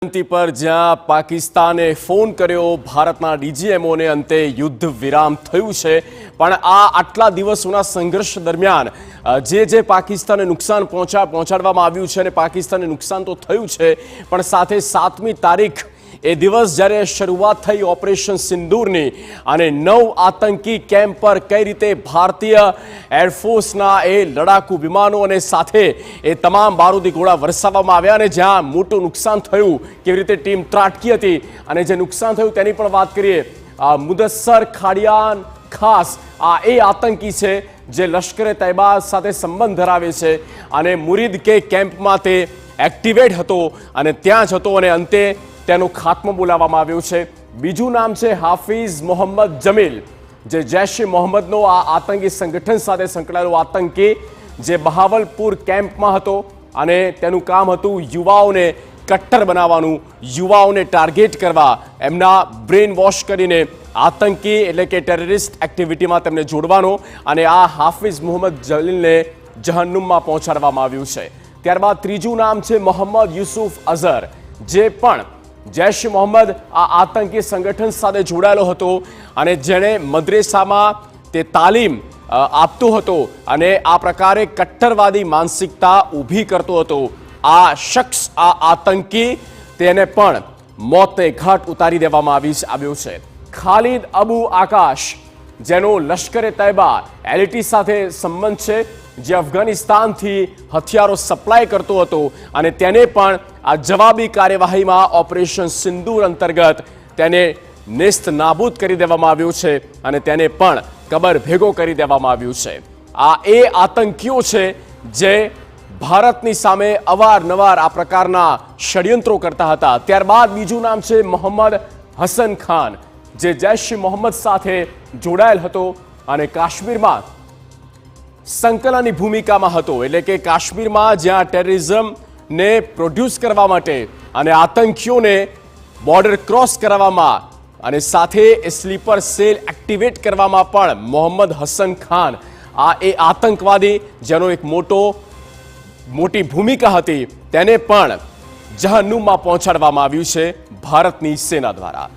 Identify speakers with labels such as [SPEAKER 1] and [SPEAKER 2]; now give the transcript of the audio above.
[SPEAKER 1] पर જ્યાં પાકિસ્તાને ફોન કર્યો ભારતના ડીજીએમઓને અંતે યુદ્ધ વિરામ થયું છે પણ આ આટલા દિવસોના સંઘર્ષ દરમિયાન જે પાકિસ્તાનને નુકસાન પહોંચાડવામાં આવ્યું છે અને પાકિસ્તાનને નુકસાન તો થયું છે પણ સાથે 7મી તારીખ એ દિવસ જ્યારે શરૂઆત થઈ ઓપરેશન સિંદૂરની અને 9 આતંકી કેમ્પ પર કઈ રીતે ભારતીય એરફોર્સના એ લડાકુ વિમાનો અને સાથે એ તમામ બારૂદી ગોળા વરસાવવામાં આવ્યા અને જ્યાં મોટું નુકસાન થયું કેવી રીતે ટીમ ત્રાટકી હતી અને જે નુકસાન થયું તેની પણ વાત કરીએ મુદસ્સર ખાડિયાન ખાસ આ એ આતંકી છે જે લશ્કરે તૈયબા સાથે સંબંધ ધરાવે છે અને મુરીદ કે કેમ્પમાં તે એક્ટિવેટ હતો અને ત્યાં જ હતો અને અંતે તેનો ખાત્મો બોલાવવામાં આવ્યો છે। બીજું નામ છે હાફિઝ મોહમ્મદ જમીલ જે જૈશ-એ મોહમ્મદનો આ આતંકી સંગઠન સાથે સંકળાયેલો આતંકી જે બહાવલપુર કેમ્પમાં હતો અને તેનું કામ હતું યુવાઓને કટ્ટર બનાવવાનું, યુવાઓને ટાર્ગેટ કરવા, એમના બ્રેન વોશ કરીને આતંકી એટલે કે ટેરરિસ્ટ એક્ટિવિટીમાં તેમને જોડવાનો અને આ હાફિઝ મોહમ્મદ જલીલને જહન્નુમમાં પહોંચાડવામાં આવ્યું છે। ત્યારબાદ ત્રીજું નામ છે મોહમ્મદ યુસુફ અઝહર જે પણ જૈશ-એ મોહમ્મદ આ આતંકી સંગઠન સાથે જોડાયેલો હતો અને જેણે મદ્રેસામાં તે તાલીમ આપતો હતો અને આ પ્રકારે કટ્ટરવાદી માનસિકતા ઊભી કરતો હતો। આ શખ્સ આ આતંકી તેને પણ મોતને ઘાટ ઉતારી દેવામાં આવ્યો છે। ખાલિદ અબુ આકાશ જેનો લશ્કરે તૈયબા એલટી સાથે સંબંધ છે જે અફઘાનિસ્તાનથી હથિયારો સપ્લાય કરતો હતો અને તેને પણ આ જવાબી કાર્યવાહીમાં ઓપરેશન સિંદૂર અંતર્ગત તેને નેસ્ત નાબૂદ કરી દેવામાં આવ્યો છે અને તેને પણ કબર ભેગો કરી દેવામાં આવ્યું છે। આ એ આતંકીઓ છે જે ભારતની સામે અવારનવાર આ પ્રકારના ષડયંત્રો કરતા હતા। ત્યારબાદ બીજું નામ છે મોહમ્મદ હસન ખાન જે જૈશ-એ મોહમ્મદ સાથે જોડાયેલ હતો અને કાશ્મીરમાં સંકલનની ભૂમિકામાં હતો એટલે કે કાશ્મીરમાં જ્યાં ટેરરિઝમને પ્રોડ્યુસ કરવા માટે અને આતંકીઓને બોર્ડર ક્રોસ કરવામાં અને સાથે એ સ્લીપર સેલ એક્ટિવેટ કરવામાં પણ મોહમ્મદ હસન ખાન આ એ આતંકવાદી જેનો એક મોટી ભૂમિકા હતી તેને પણ જહન્નુમમાં પહોંચાડવામાં આવ્યું છે ભારતની સેના દ્વારા।